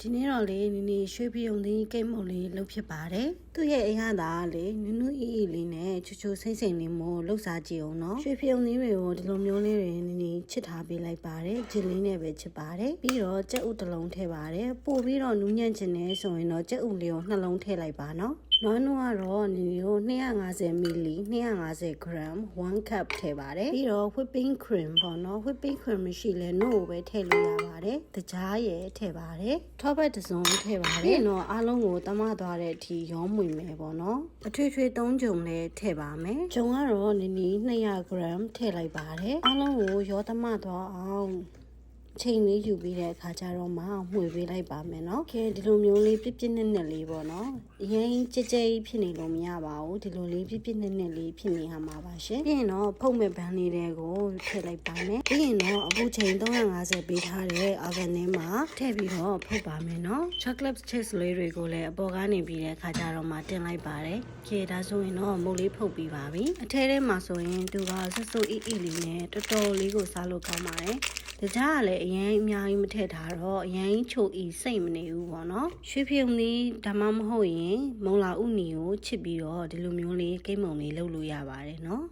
ဒီနေ့တော့လေနီရွှေပြုံသီးကိတ်မုံလေးလှုပ်ဖြစ်ပါတယ်သူ့ရဲ့အရသာလေနူးနူးအေးအေးလေးနဲ့ချိုချိုစိမ့်စိမ့်လေးမို့လှုပ်စားကြည့်အောင်နော်ရွှေပြုံသီးတွေကိုဒီလိုမျိုးလေးတွေနီချစ်ထားပေးလိုက်ပါတယ်ဂျင်လေးနဲ့ပဲချစ်ပါတယ်ပြီးတော့ကြက်ဥတစ်လုံးထည့်ပါတယ်ပို့ပြီးတော့နူးညံ့ချင်နေဆိုရင်တော့ကြက်ဥလေးကိုနှလုံးထည့်လိုက်ပါနော်နွားနုကတော့နီကို250 ml 250 gram 1 cup ထည့်ပါတယ်ပြီးတော့ whipping cream ပေါ့နော် whipping cream မရှိလဲနို့ကိုပဲထည့်လို့ရပါတယ်တကြားရယ်ထည့်ပါတယ်ထောပတ်တစ်စုံထည့်ပါတယ်ပြီးတော့အားလုံးကိုတမသွားတဲ့အထိရောမွေမယ်ပေါ့နော်အထွေထွေ3ကြုံလဲထည့်ပါမယ်ဂျုံကတော့နီ200 gram ထည့်လိုက်ပါတယ်အားလုံးကိုရောတမသွားအောင်ချိန်လေးယူပြီးတဲ့အခါကျတော့မှမှွေပေးလိုက်ပါမယ်เนาะခဲဒီလိုမျိုးလေးပြစ်ပြစ်နဲ့လေးပေါ့เนาะအရင်ကြဲကြဲဖြစ်နေလို့မရပါဘူးဒီလိုလေးပြစ်ပြစ်နဲ့လေးဖြစ်နေမှာပါရှင်ပြီးရင်တော့ဖုတ်မဲ့ဘန်းလေးတွေကိုထည့်လိုက်ပါမယ်ပြီးရင်တော့အခုချိန်350ပေးထားတဲ့ oven ထဲမှာထည့်ပြီးတော့ဖုတ်ပါမယ်เนาะ chocolate chips လေးတွေကိုလည်းအပေါ်ကနေပြီးတဲ့အခါကျတော့မှတင်လိုက်ပါတယ်ခဲဒါဆိုရင်တော့မုတ်လေးဖုတ်ပြီးပါပြီအထဲထဲမှာဆိုရင်သူကဆွတ်ဆွတ်အေးအေးလေးနဲ့တော်တော်လေးကိုစားလို့ကောင်းပါတယ်တကြားကလည်းအရင်အများကြီးမထည့်ထားတော့အရင်ချိုဤစိတ်မနေဘူးပေါ့နော်ရွှေပြုံလေးဒါမှမဟုတ်ရင်မုံလာဥနီကိုချစ်ပြီးတော့ဒီလိုမျိုးလေးကိတ်မုံလေးလုပ်လို့ရပါတယ်နော်